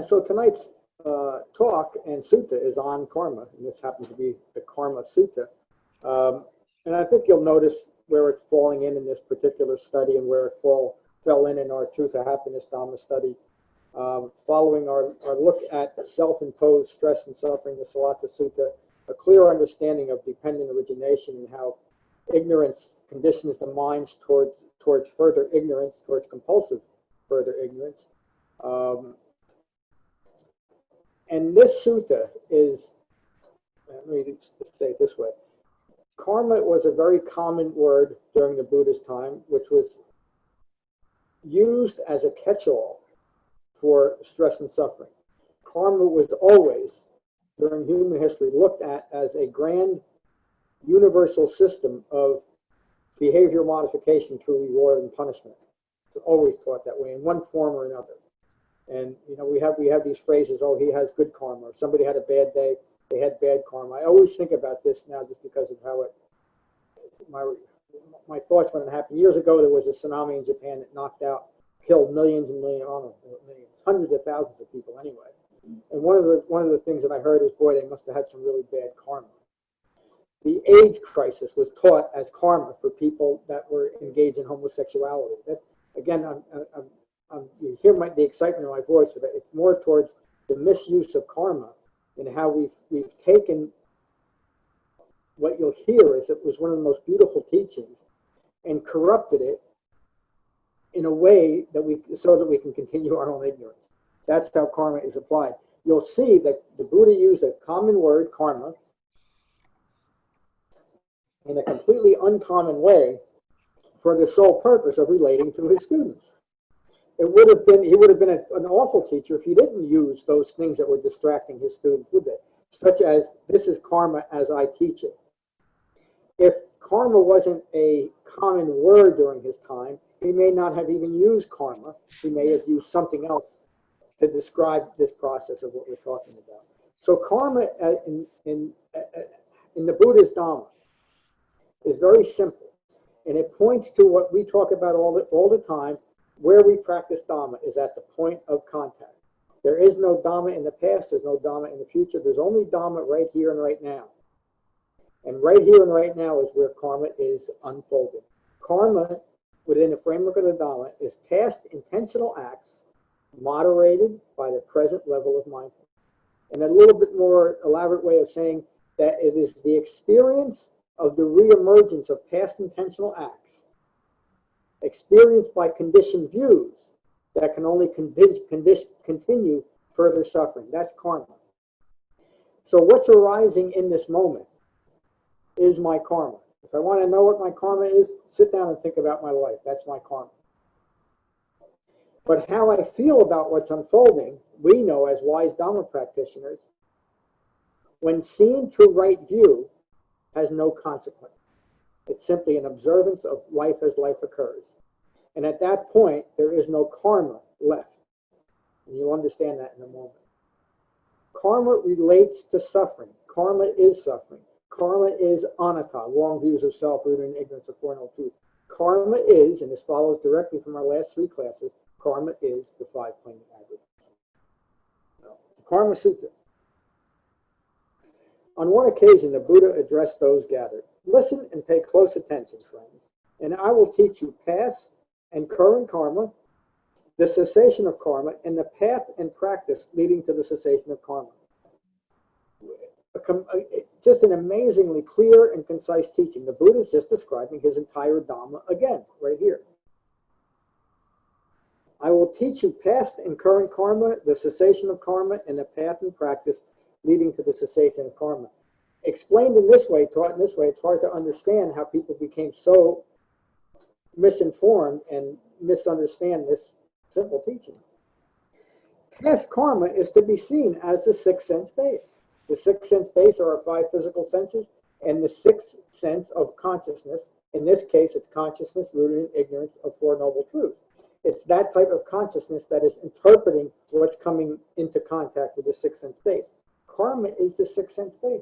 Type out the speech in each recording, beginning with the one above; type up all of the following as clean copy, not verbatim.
So tonight's talk and sutta is on karma, and this happens to be the Karma Sutta. And I think you'll notice where it's falling in this particular study and where it fell in our Truth of Happiness Dhamma study. Following our look at self-imposed stress and suffering, the Salata Sutta, a clear understanding of dependent origination and how ignorance conditions the minds towards further ignorance, towards compulsive further ignorance. And this sutta is, let me say it this way, karma was a very common word during the Buddha's time, which was used as a catch-all for stress and suffering. Karma was always, during human history, looked at as a grand universal system of behavior modification through reward and punishment. It's always taught that way in one form or another. And you know, we have these phrases, oh, he has good karma, or somebody had a bad day, they had bad karma. I always think about this now just because of how my thoughts when it happened. Years ago, there was a tsunami in Japan that killed millions and millions, hundreds of thousands of people anyway. And one of the things that I heard is, boy, they must have had some really bad karma. The AIDS crisis was taught as karma for people that were engaged in homosexuality. That, again, you hear the excitement in my voice, but it's more towards the misuse of karma and how we've taken what you'll hear is it was one of the most beautiful teachings and corrupted it in a way so that we can continue our own ignorance. That's how karma is applied. You'll see that the Buddha used a common word, karma, in a completely uncommon way for the sole purpose of relating to his students. He would have been an awful teacher if he didn't use those things that were distracting his students, would they? Such as, this is karma as I teach it. If karma wasn't a common word during his time, he may not have even used karma. He may have used something else to describe this process of what we're talking about. So karma in the Buddha's Dhamma is very simple, and it points to what we talk about all the time. Where we practice Dhamma is at the point of contact. There is no Dhamma in the past, there's no Dhamma in the future, there's only Dhamma right here and right now. And right here and right now is where karma is unfolding. Karma, within the framework of the Dhamma, is past intentional acts moderated by the present level of mindfulness. And a little bit more elaborate way of saying that it is the experience of the reemergence of past intentional acts experienced by conditioned views that can only continue further suffering. That's karma. So what's arising in this moment is my karma. If I want to know what my karma is, sit down and think about my life. That's my karma. But how I feel about what's unfolding, we know as wise Dhamma practitioners, when seen through right view, has no consequence. It's simply an observance of life as life occurs. And at that point, there is no karma left. And you'll understand that in a moment. Karma relates to suffering. Karma is suffering. Karma is anatta, wrong views of self, rooted in ignorance of Four Noble Truths. Karma is, and this follows directly from our last three classes, karma is the five-plane aggregate. The Karma Sutta. On one occasion, the Buddha addressed those gathered. Listen and pay close attention, friends, and I will teach you past and current karma, the cessation of karma, and the path and practice leading to the cessation of karma. Just an amazingly clear and concise teaching. The Buddha is just describing his entire Dhamma again, right here. I will teach you past and current karma, the cessation of karma, and the path and practice leading to the cessation of karma. Explained in this way, taught in this way, it's hard to understand how people became so misinformed and misunderstand this simple teaching. Past karma is to be seen as the sixth sense base. The sixth sense base are our five physical senses, and the sixth sense of consciousness, in this case, it's consciousness rooted in ignorance of Four Noble Truths. It's that type of consciousness that is interpreting what's coming into contact with the sixth sense base. Karma is the sixth sense base.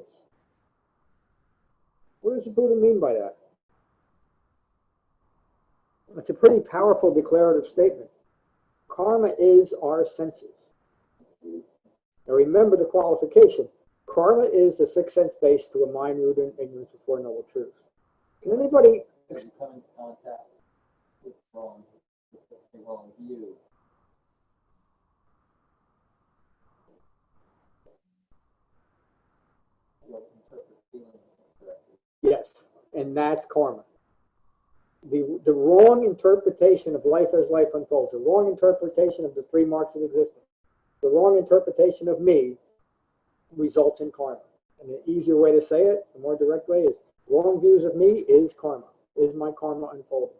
What does the Buddha mean by that? It's a pretty powerful declarative statement. Karma is our senses. Now remember the qualification. Karma is the sixth sense base to a mind rooted in ignorance of Four Noble Truths. Can anybody... When you come in contact with the wrong view, you'll interpret feelings correctly. Yes, and that's karma. The wrong interpretation of life as life unfolds, the wrong interpretation of the three marks of existence, the wrong interpretation of me results in karma. And the easier way to say it, the more direct way is, wrong views of me is karma, is my karma unfolding.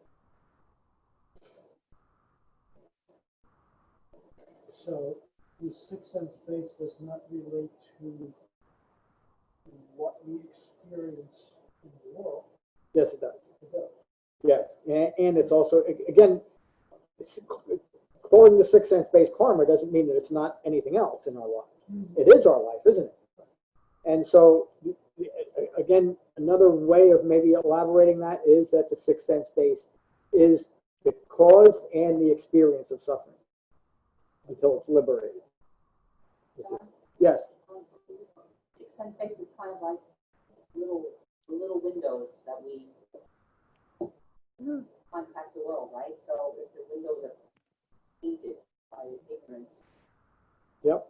So the sixth sense base does not relate to what we experience in the world. Yes, it does. It does. Yes, and it's also, again, calling the sixth sense based karma doesn't mean that it's not anything else in our life. Mm-hmm. It is our life, isn't it? And so, again, another way of maybe elaborating that is that the sixth sense base is the cause and the experience of suffering until it's liberated. Yes? Sixth sense base is kind of like little windows that we contact the world, right? So if the windows are painted by ignorance. Yep.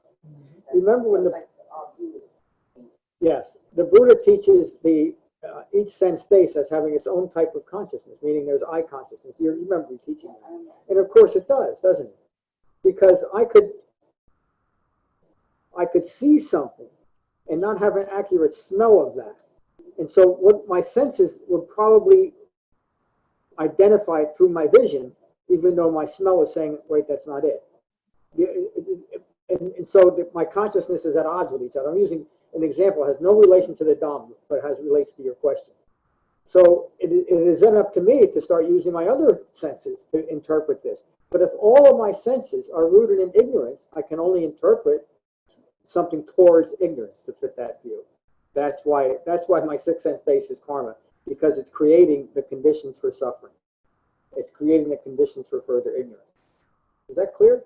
Remember when like our view is painted. Yes, the Buddha teaches the each sense base as having its own type of consciousness, meaning there's I consciousness. You remember me teaching that. And of course it does, doesn't it? Because I could see something and not have an accurate smell of that. And so what my senses would probably identify through my vision, even though my smell is saying, wait, that's not it. And so my consciousness is at odds with each other. I'm using an example, it has no relation to the Dhamma, but it relates to your question. So it is then up to me to start using my other senses to interpret this. But if all of my senses are rooted in ignorance, I can only interpret something towards ignorance to fit that view. That's why my sixth sense base is karma, because it's creating the conditions for suffering. It's creating the conditions for further ignorance. Is that clear?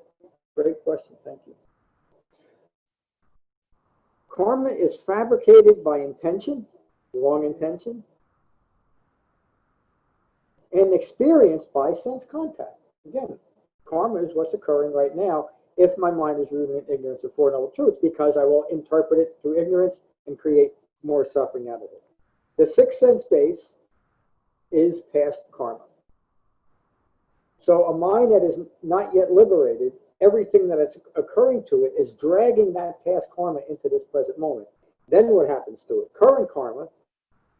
Great question. Thank you. Karma is fabricated by intention, wrong intention, and experienced by sense contact. Again, karma is what's occurring right now if my mind is rooted in ignorance of Four Noble Truths, because I will interpret it through ignorance and create more suffering out of it. The sixth sense base is past karma. So a mind that is not yet liberated, everything that is occurring to it is dragging that past karma into this present moment. Then what happens to it? Current karma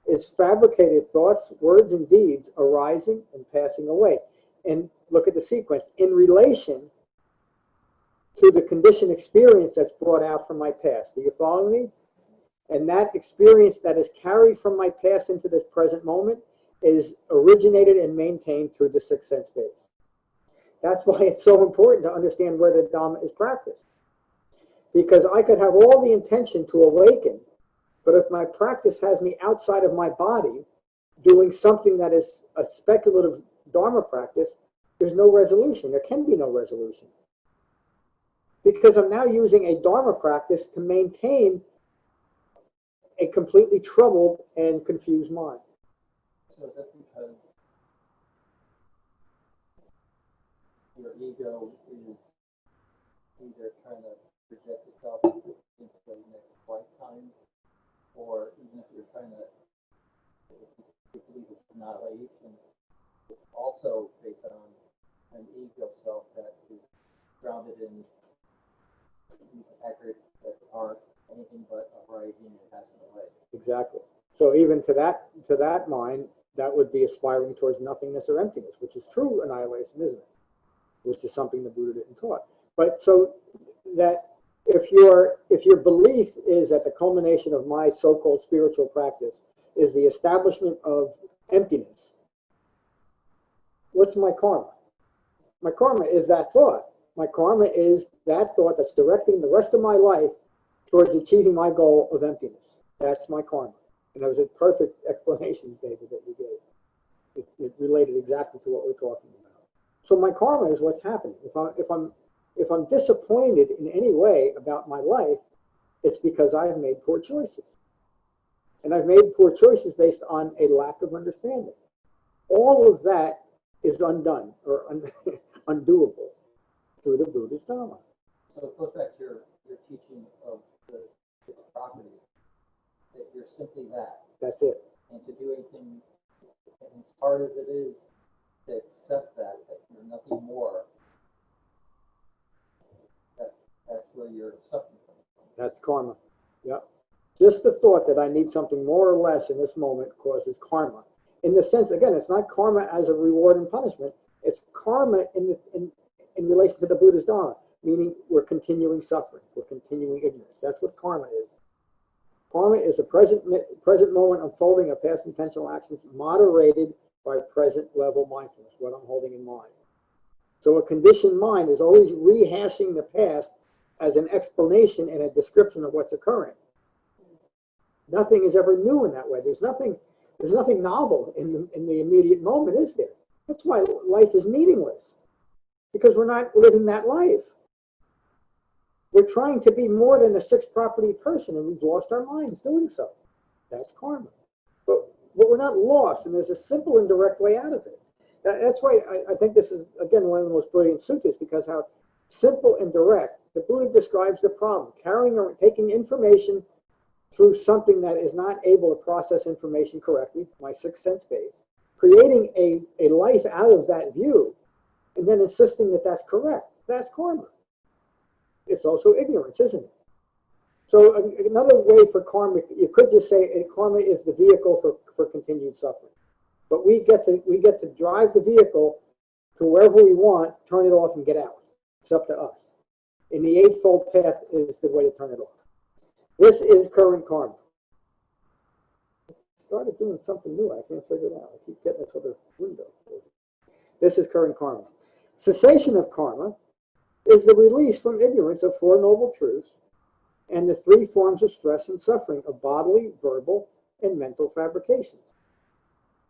is fabricated thoughts, words, and deeds arising and passing away. And look at the sequence. In relation to the conditioned experience that's brought out from my past. Are you following me? And that experience that is carried from my past into this present moment is originated and maintained through the sixth sense base. That's why it's so important to understand where the Dhamma is practiced. Because I could have all the intention to awaken, but if my practice has me outside of my body doing something that is a speculative Dharma practice, there's no resolution. There can be no resolution. Because I'm now using a Dharma practice to maintain a completely troubled and confused mind. So is that because your ego is either trying to project itself into the next lifetime, or even if you're trying to, if you believe it's annihilation, it's also based on an ego self that is grounded in these accurate that aren't anything but arising and passing away. Exactly. So even to that mind, that would be aspiring towards nothingness or emptiness, which is true annihilation, isn't it? Which is something the Buddha didn't taught. But so that if your belief is that the culmination of my so-called spiritual practice is the establishment of emptiness, what's my karma? My karma is that thought. My karma is that thought that's directing the rest of my life towards achieving my goal of emptiness. That's my karma. And that was a perfect explanation, David, that you gave. It related related exactly to what we're talking about. So my karma is what's happening. If I'm disappointed in any way about my life, it's because I've made poor choices. And I've made poor choices based on a lack of understanding. All of that is undone or undoable through the Buddha's Dhamma. So it goes back to your teaching of the six properties, that you're simply that. That's it. And to do anything, as hard as it is, to accept that you're nothing more, that's where you're suffering from. That's karma. Yep. Just the thought that I need something more or less in this moment causes karma. In the sense, again, it's not karma as a reward and punishment. It's karma in relation to the Buddha's Dhamma, meaning we're continuing suffering. We're continuing ignorance. That's what karma is. Karma is a present moment unfolding of past intentional actions moderated by present level mindfulness, what I'm holding in mind. So a conditioned mind is always rehashing the past as an explanation and a description of what's occurring. Nothing is ever new in that way. There's nothing novel in the immediate moment, is there? That's why life is meaningless, because we're not living that life. We're trying to be more than a six-property person, and we've lost our minds doing so. That's karma. But we're not lost, and there's a simple and direct way out of it. That's why I think this is, again, one of the most brilliant sutras, because how simple and direct the Buddha describes the problem, taking information through something that is not able to process information correctly, my sixth sense base, creating a life out of that view, and then insisting that that's correct. That's karma. It's also ignorance, isn't it? So another way for karma, you could just say karma is the vehicle for continued suffering. But we get to drive the vehicle to wherever we want, turn it off, and get out. It's up to us. And the Eightfold Path is the way to turn it off. This is current karma. I started doing something new. I can't figure it out. I keep getting it to the window. This is current karma. Cessation of karma is the release from ignorance of Four Noble Truths and the three forms of stress and suffering of bodily, verbal, and mental fabrications.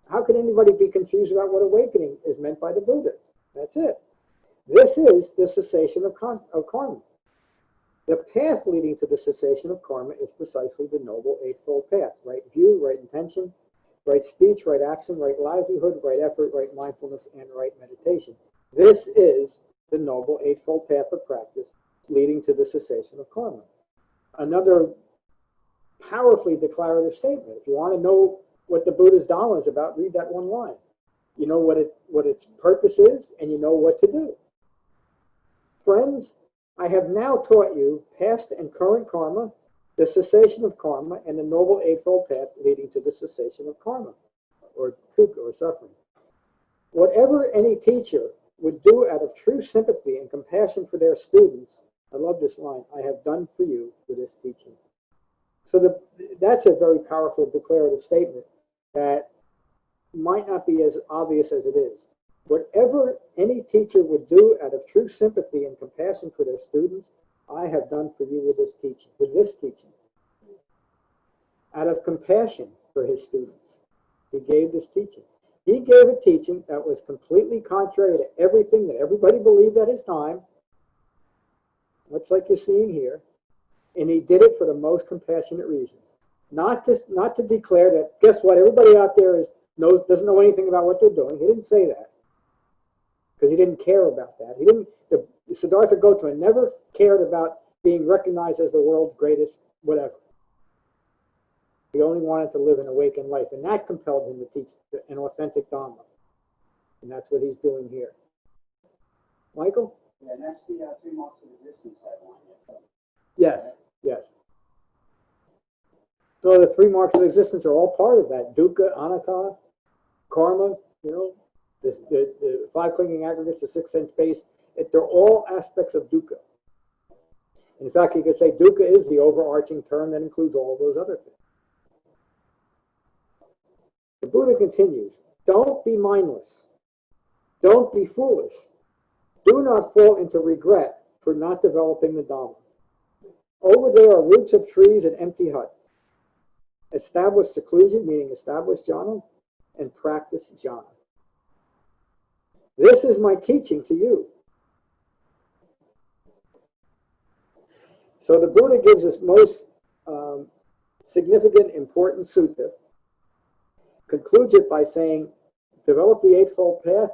How could anybody be confused about what awakening is meant by the Buddha? That's it. This is the cessation of karma. The path leading to the cessation of karma is precisely the Noble Eightfold Path. Right view, right intention, right speech, right action, right livelihood, right effort, right mindfulness, and right meditation. This is the Noble Eightfold Path of practice leading to the cessation of karma. Another powerfully declarative statement. If you want to know what the Buddha's Dhamma is about, read that one line. You know what its purpose is, and you know what to do. Friends, I have now taught you past and current karma, the cessation of karma, and the Noble Eightfold Path leading to the cessation of karma, or dukkha, or suffering. Whatever any teacher would do out of true sympathy and compassion for their students, I love this line, I have done for you with this teaching. So that's a very powerful declarative statement that might not be as obvious as it is. Whatever any teacher would do out of true sympathy and compassion for their students, I have done for you with this teaching. Out of compassion for his students, he gave this teaching. He gave a teaching that was completely contrary to everything that everybody believed at his time, much like you're seeing here, and he did it for the most compassionate reasons. Not to declare that, guess what, everybody out there doesn't know anything about what they're doing. He didn't say that, because he didn't care about that. Siddhartha Gautama never cared about being recognized as the world's greatest whatever. He only wanted to live an awakened life, and that compelled him to teach an authentic Dhamma. And that's what he's doing here. Michael? Yeah, and that's the three marks of existence headline. Yes, yes. So the three marks of existence are all part of that. Dukkha, anatta, karma, the five clinging aggregates, the sixth sense base. They're all aspects of dukkha. In fact, you could say dukkha is the overarching term that includes all those other things. The Buddha continues, don't be mindless. Don't be foolish. Do not fall into regret for not developing the Dhamma. Over there are roots of trees and empty huts. Establish seclusion, meaning establish jhana, and practice jhana. This is my teaching to you. So the Buddha gives us most significant, important sutta, concludes it by saying, develop the Eightfold Path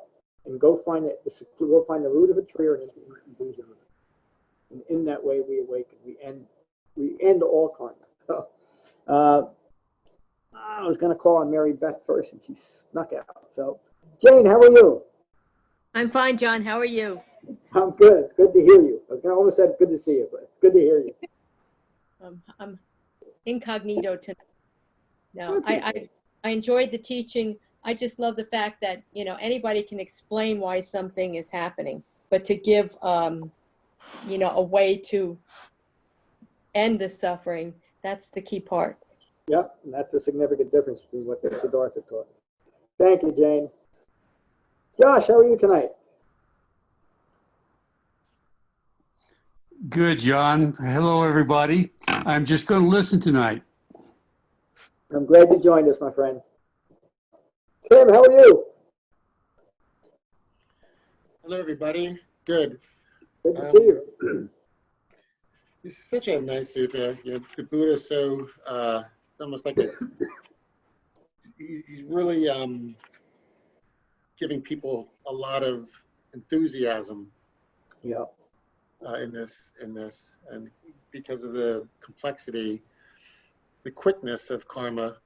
and go find the root of a tree or an illusion. And in that way we awaken. We end all karma. I was going to call on Mary Beth first, and she snuck out. So, Jane, how are you? I'm fine, John. How are you? I'm good. It's good to hear you. I was going to almost say good to see you, but it's good to hear you. I'm incognito tonight. No, I enjoyed the teaching. I just love the fact that, you know, anybody can explain why something is happening, but to give, you know, a way to end the suffering, that's the key part. Yep, and that's a significant difference between what the Siddhartha taught. Thank you, Jane. Josh, how are you tonight? Good, John. Hello, everybody. I'm just going to listen tonight. I'm glad you joined us, my friend. Tim, how are you? Hello, everybody. Good. Good to see you. This is such a nice sutta. You know, the Buddha is so almost like he's really giving people a lot of enthusiasm. Yeah. In this, and because of the complexity, the quickness of karma,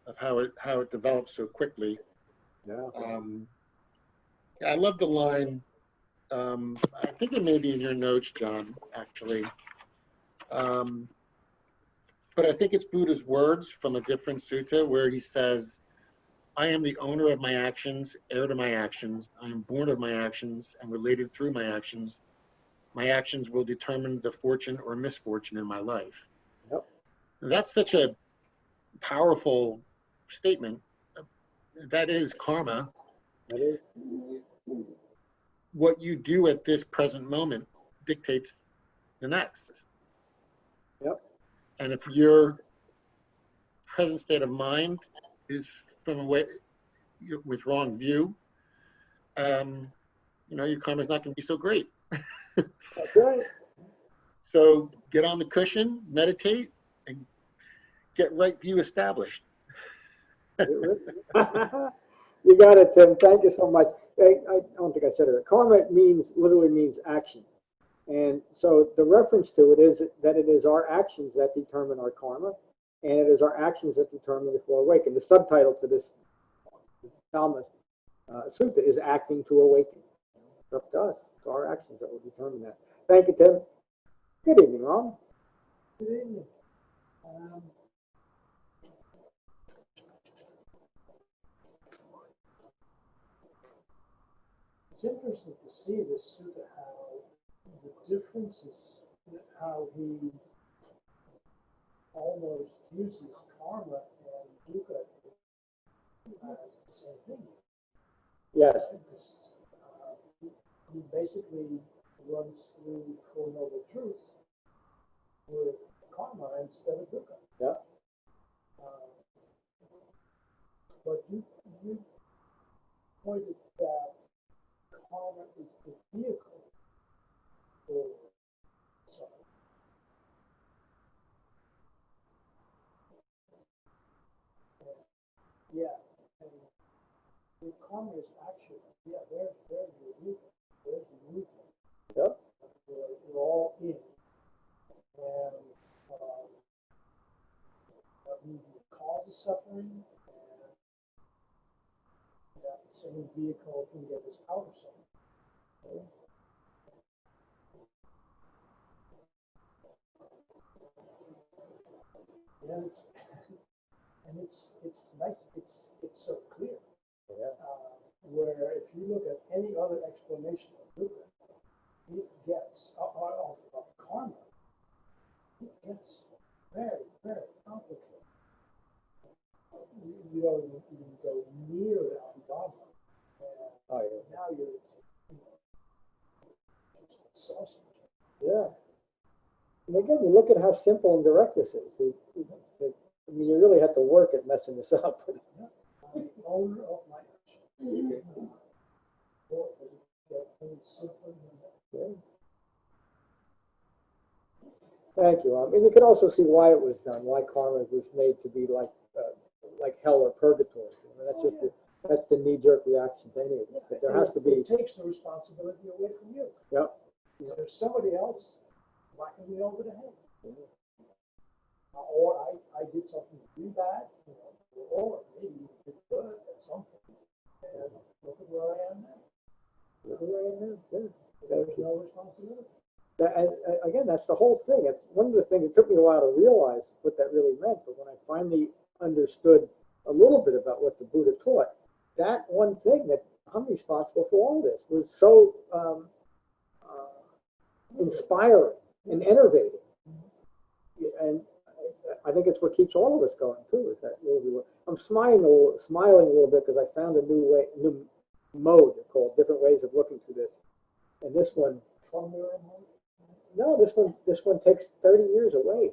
of how it develops so quickly. Yeah. I love the line. I think it may be in your notes, John, actually. But I think it's Buddha's words from a different sutta where he says, I am the owner of my actions, heir to my actions. I am born of my actions and related through my actions. My actions will determine the fortune or misfortune in my life. Yep. That's such a powerful statement. That is karma. That is. What you do at this present moment dictates the next. Yep. And if your present state of mind is from a way with wrong view, you know, your karma is not going to be so great. That's right. So get on the cushion, meditate, and get right view established. You got it, Tim. Thank you so much. I don't think I said it. Karma literally means action. And so the reference to it is that it is our actions that determine our karma, and it is our actions that determine if we'll awaken. The subtitle to this Dhamma Sutta is Acting to Awaken. It's up to us. It's our actions that will determine that. Thank you, Tim. Good evening, Ron. Good evening. It's interesting to see this sutta, how the differences, how he almost uses karma and dukkha as the same thing. Yes. Because, he basically runs through Four Noble Truths with karma instead of dukkha. Yeah. But you pointed that karma is the vehicle for suffering. Yeah, and the karma is actually, there's the vehicle, there's the movement. Yep. We're all in. And we cause the suffering, and that same vehicle can get us out of suffering. Okay? Yeah, it's nice. It's so clear. Yeah. Where if you look at any other explanation of dukkha, it gets of karma. It gets very, very complicated. You don't even go near that Dhama. Oh, yeah. Now you're just exhausted. Yeah. And again, you look at how simple and direct this is. I mean, you really have to work at messing this up. I'm the owner of my actions. Thank you. And you can also see why it was done, why karma was made to be like hell or purgatory. I mean, that's the knee-jerk reaction to any of this. That there has to be. It takes the responsibility away from you. Yep. There's somebody else whacking me over the head. Or I did something really bad, or maybe you did good at some point. And look at where I am now. Look where I am now. Yeah. There's no responsibility. And again, that's the whole thing. It's one of the things. It took me a while to realize what that really meant, but when I finally understood a little bit about what the Buddha taught, that one thing that I'm responsible for all this was so inspiring and enervating, and I think it's what keeps all of us going too. Is that I'm smiling a little bit because I found a new mode called different ways of looking through this, and this one. No, this one takes 30 years away.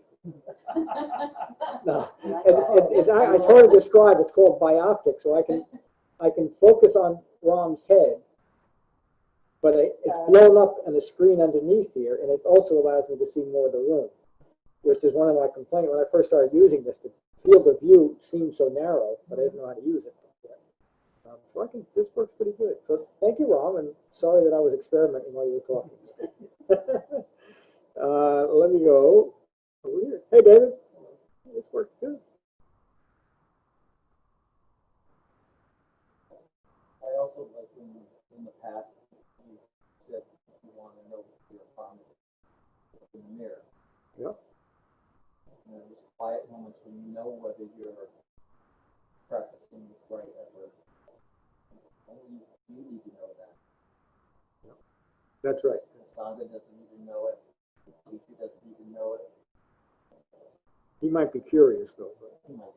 No, it's hard to describe. It's called bioptic, so I can focus on Ram's head, but it's blown up in the screen underneath here, and it also allows me to see more of the room, which is one of my complaints. When I first started using this, the field of view seemed so narrow, but I didn't know how to use it yet. So this works pretty good. So thank you, Ram, and sorry that I was experimenting while you were talking. Let me go over here. Hey, David. This works good. I also like in the past you said you want to know your karma in the mirror. Yep. You know, there's quiet moments when you know whether you're practicing this right ever. Only you need to know that. Yep. That's right. The sangha doesn't even know it. The teacher doesn't even know it. He might be curious though. But. He might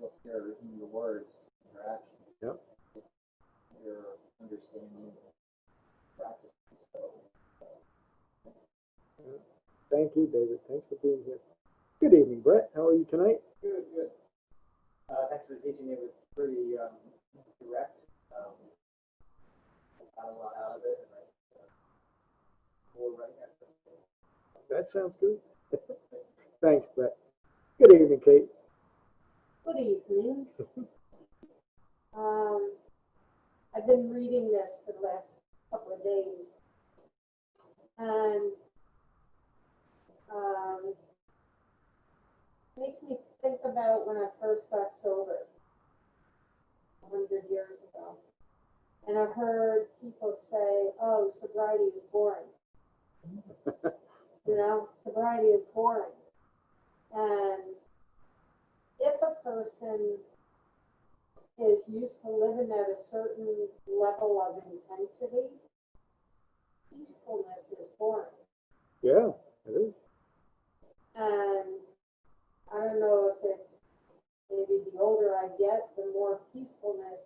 look there in your words, in your actions. Yep. Your understanding, practicing. So. Thank you, David. Thanks for being here. Good evening, Brett. How are you tonight? Good, good. Thanks for teaching. It was pretty direct. I got a lot out of it, and right after. That sounds good. Thanks, Brett. Good evening, Kate. Good evening. I've been reading this for the last couple of days, and makes me think about when I first got sober 100 years ago. And I've heard people say, oh, sobriety is boring. You know, sobriety is boring. And if a person is used to living at a certain level of intensity, peacefulness is boring. Yeah, it is. And I don't know if it's maybe the older I get, the more peacefulness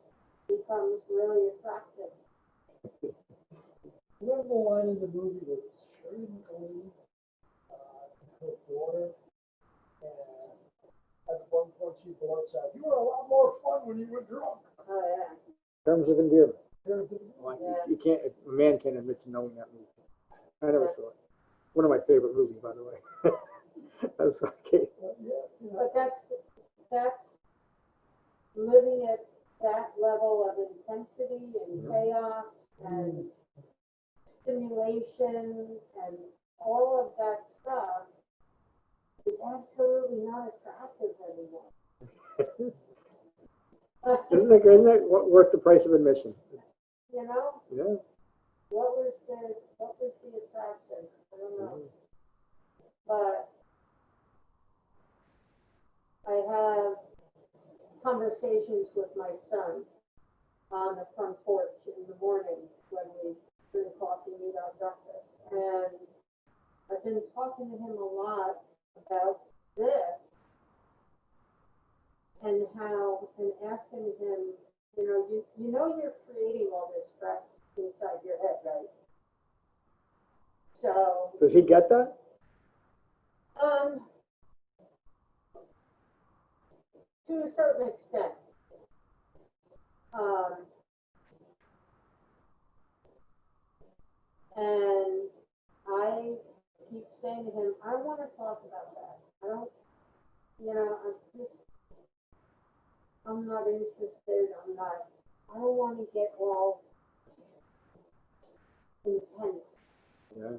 becomes really attractive. Remember the line in the movie with Shirley MacLaine, her daughter, and at one point she blurts out, "You were a lot more fun when you were drunk." Oh, yeah. Terms of endearment. Like, Yeah. you can't. A man can't admit to knowing that movie. I never saw it. One of my favorite movies, by the way. That's okay. But that's living at that level of intensity and chaos and stimulation and all of that stuff is absolutely not attractive anymore. Isn't it worth the price of admission? You know? Yeah. What was the attraction? I don't know. But I have conversations with my son on the front porch in the mornings when we drink coffee and eat our breakfast. And I've been talking to him a lot about this and how, and asking him, you know you're creating all this stress inside your head, right? So Does he get that? To a certain extent. And keep saying to him, I want to talk about that. I don't, you know, I'm not interested. I don't want to get all intense. Yeah.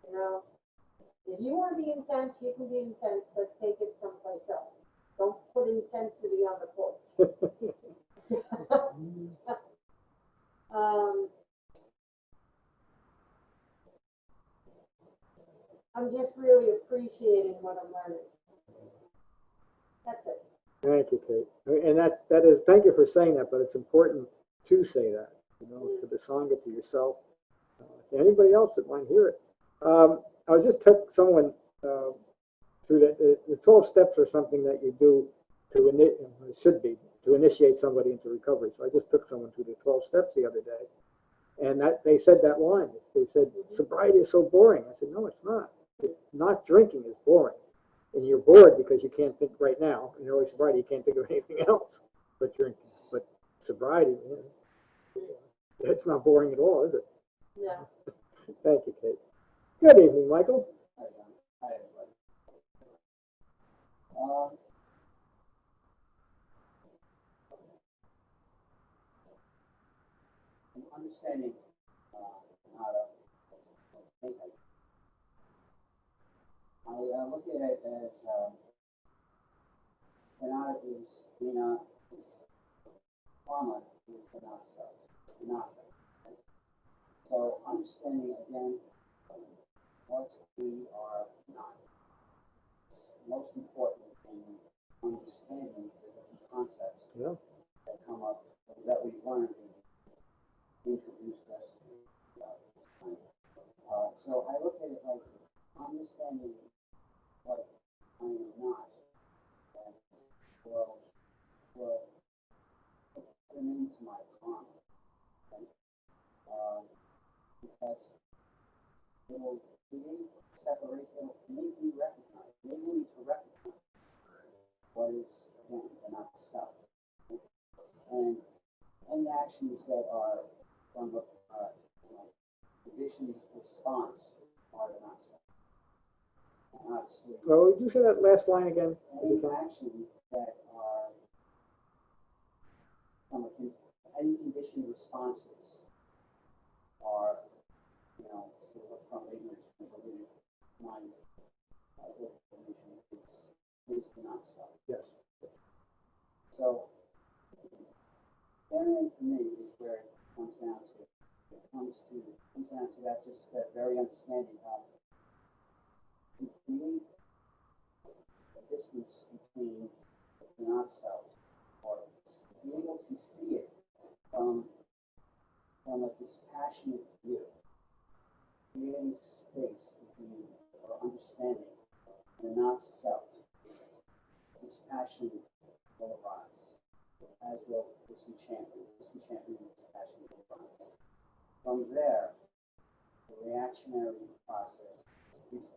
You know, if you want to be intense, you can be intense, but take it someplace else. Don't put intensity on the porch. I'm just really appreciating what I'm learning. That's it. Thank you, Kate. And that is, thank you for saying that, but it's important to say that, you know, to the sangha, to yourself, to anybody else that might hear it. I just took someone through the 12 steps are something that you do to it should be to initiate somebody into recovery. So I just took someone through the 12 steps the other day, and that they said that line. They said sobriety is so boring. I said, no, it's not. Not drinking is boring, and you're bored because you can't think right now. In early sobriety, you can't think of anything else but drinking. But sobriety, it's not boring at all, is it? No. Thank you, Kate. Good evening, Michael. Hi, John. Hi, everybody. I'm understanding how to think. I look at it as Dhamma is it's karma is the not self, not. So understanding again what we are not. Most important in understanding the different concepts that come up that we've learned and introduced us to. So I look at it like understanding what I am not and will put into my karma. Okay? Because it will create separation, it will make me recognize, enable me to recognize what is, again, the not self. And any actions that are from a conditioned response are the not self. And obviously, Oh, would you say that last line again? any actions that are from any conditioned responses are, from ignorance, from belief, mind, information is the not self. Yes. So, therein for me is where it comes down to. It comes down to that, just that very understanding of to create a distance between the not self, or to be able to see it from a dispassionate view, creating space between or understanding the not self. Dispassion will arise, as will disenchantment. Disenchantment and dispassion will arise. From there, the reactionary process is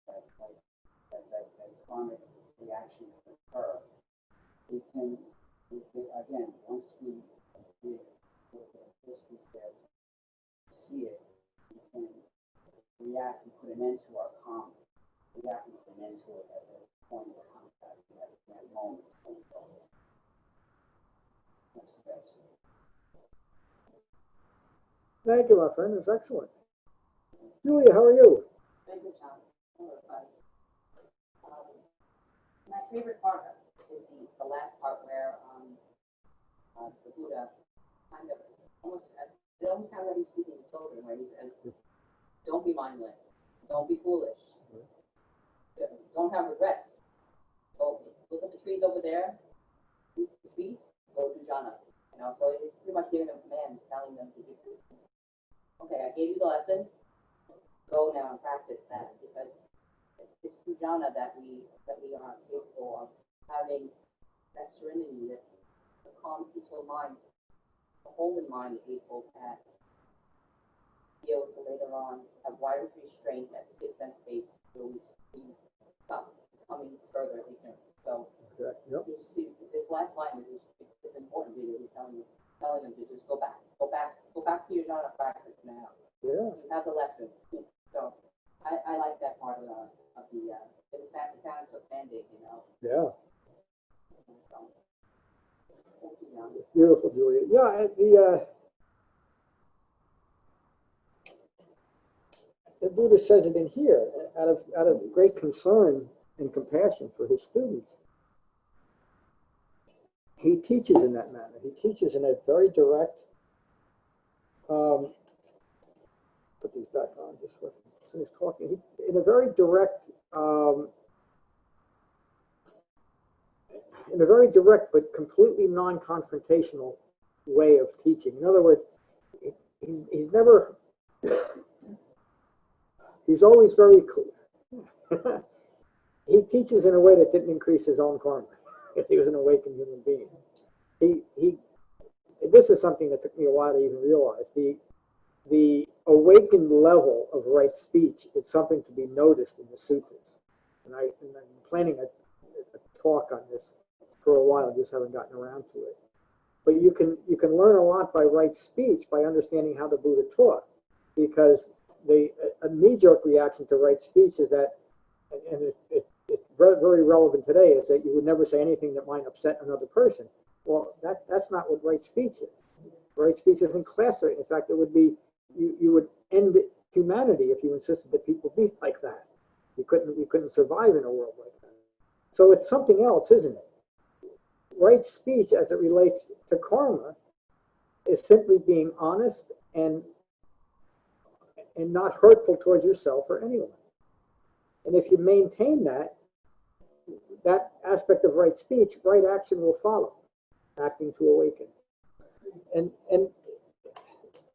that karmic reaction can occur. It can again, once we give the distance there to see it, we can react and put an end to our karma. React and put an end to it at the point of contact, at that moment. That's the best. Thank you, my friend. It's excellent. Julia, how are you? Thank you, John. Hello, everybody. My favorite part is the last part where the Buddha kind of it almost sounds like he's speaking to children, where he says, don't be mindless, don't be foolish, don't have regrets. So look at the trees over there, the trees, go to jhana. So he's pretty much giving them commands, telling them to do this. Okay, I gave you the lesson, go now and practice that, because it's through jhana that we are capable of having that serenity, that the calm, peaceful mind, the holy mind is able to be able to later on have wider restraint at the sixth sense space, where we stop becoming further ignorant. So you see, this last line is important because he's telling them to just go back to your jhana practice now. Yeah. You have the lesson. So I like that part of the, it sounds so bending, you know. Yeah. So, thank you, Jan. It's beautiful, Julia. Yeah, the Buddha says it in here, out of great concern and compassion for his students. He teaches in that manner. He teaches in a very direct, put these back on just when he's talking, in a very direct, but completely non-confrontational way of teaching. In other words, he's never, he's always very clear. He teaches in a way that didn't increase his own karma if he was an awakened human being. This is something that took me a while to even realize. The awakened level of right speech is something to be noticed in the sutras. And I'm planning a talk on this for a while, just haven't gotten around to it. But you can learn a lot by right speech by understanding how the Buddha taught, because a knee-jerk reaction to right speech is that, and it's very, very relevant today, is that you would never say anything that might upset another person. Well, that's not what right speech is. Right speech isn't classic. In fact, it would be you would end humanity if you insisted that people be like that. We couldn't survive in a world like that. So it's something else, isn't it? Right speech, as it relates to karma, is simply being honest and not hurtful towards yourself or anyone. And if you maintain that aspect of right speech, right action will follow, acting to awaken. And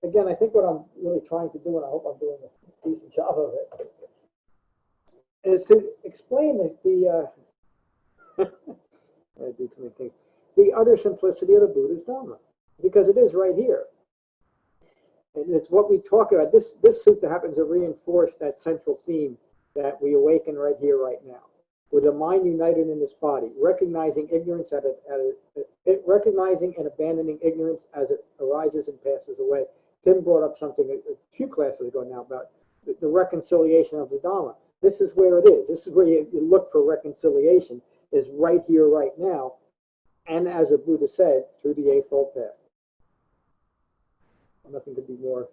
again, I think what I'm really trying to do, and I hope I'm doing a decent job of it, is to explain that I do too many things, the utter simplicity of the Buddha's Dhamma, because it is right here. And it's what we talk about. This sutta happens to reinforce that central theme that we awaken right here, right now, with the mind united in this body, recognizing ignorance recognizing and abandoning ignorance as it arises and passes away. Tim brought up something a few classes ago now about the reconciliation of the Dhama. This is where it is. This is where you look for reconciliation, is right here, right now, and as the Buddha said, through the Eightfold Path. Nothing could be more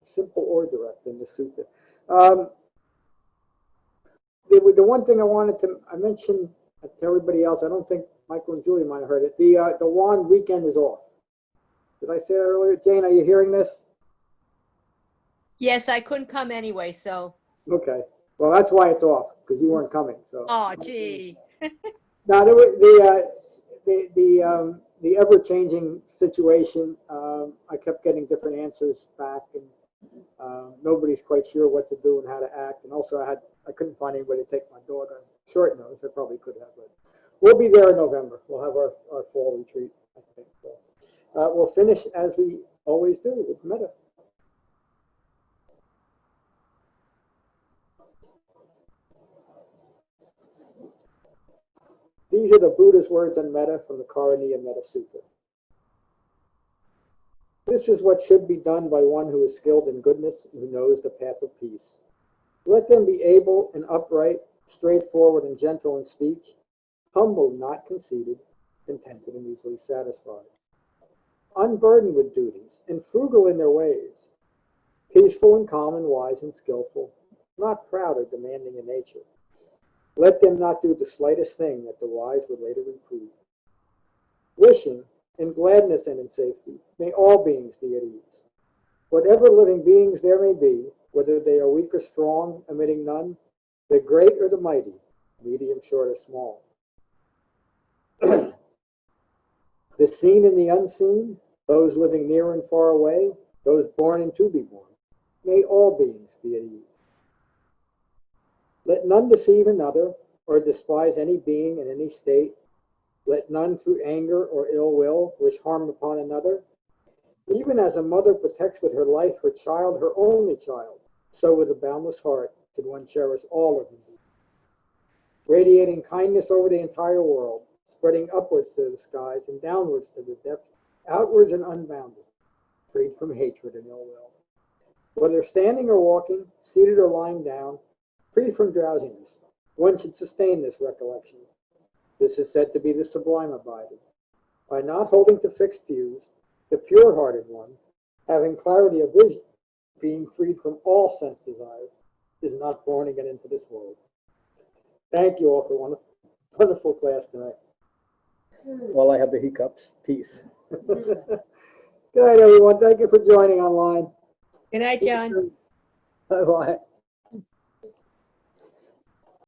simple or direct than the sutta. The one thing I mentioned to everybody else, I don't think Michael and Julie might have heard it, the Wand weekend is off. Did I say that earlier? Jane, are you hearing this? Yes, I couldn't come anyway, so. Okay. Well, that's why it's off, because you weren't coming. So. Oh, gee. Now, the ever-changing situation, I kept getting different answers back, and nobody's quite sure what to do and how to act. And also, I couldn't find anybody to take my dog on short notice. I probably could have, but we'll be there in November. We'll have our fall retreat, I think. So, we'll finish as we always do with metta. These are the Buddha's words on metta from the Karaniya Metta Sutta. This is what should be done by one who is skilled in goodness and who knows the path of peace. Let them be able and upright, straightforward and gentle in speech, humble, not conceited, contented and easily satisfied, unburdened with duties and frugal in their ways, peaceful and calm and wise and skillful, not proud or demanding in nature. Let them not do the slightest thing that the wise would later reprove. Wishing, in gladness and in safety, may all beings be at ease. Whatever living beings there may be, whether they are weak or strong, omitting none, the great or the mighty, medium, short, or small. The seen and the unseen, those living near and far away, those born and to be born, may all beings be at ease. Let none deceive another or despise any being in any state. Let none through anger or ill will wish harm upon another. Even as a mother protects with her life her child, her only child, so with a boundless heart should one cherish all of them. Radiating kindness over the entire world, spreading upwards to the skies and downwards to the depths, outwards and unbounded, freed from hatred and ill will. Whether standing or walking, seated or lying down, free from drowsiness, one should sustain this recollection. This is said to be the sublime abiding. By not holding to fixed views, the pure-hearted one, having clarity of vision, being freed from all sense desires, is not born again into this world. Thank you all for a wonderful class tonight. While I have the hiccups, peace. Good night, everyone. Thank you for joining online. Good night, John. Bye-bye.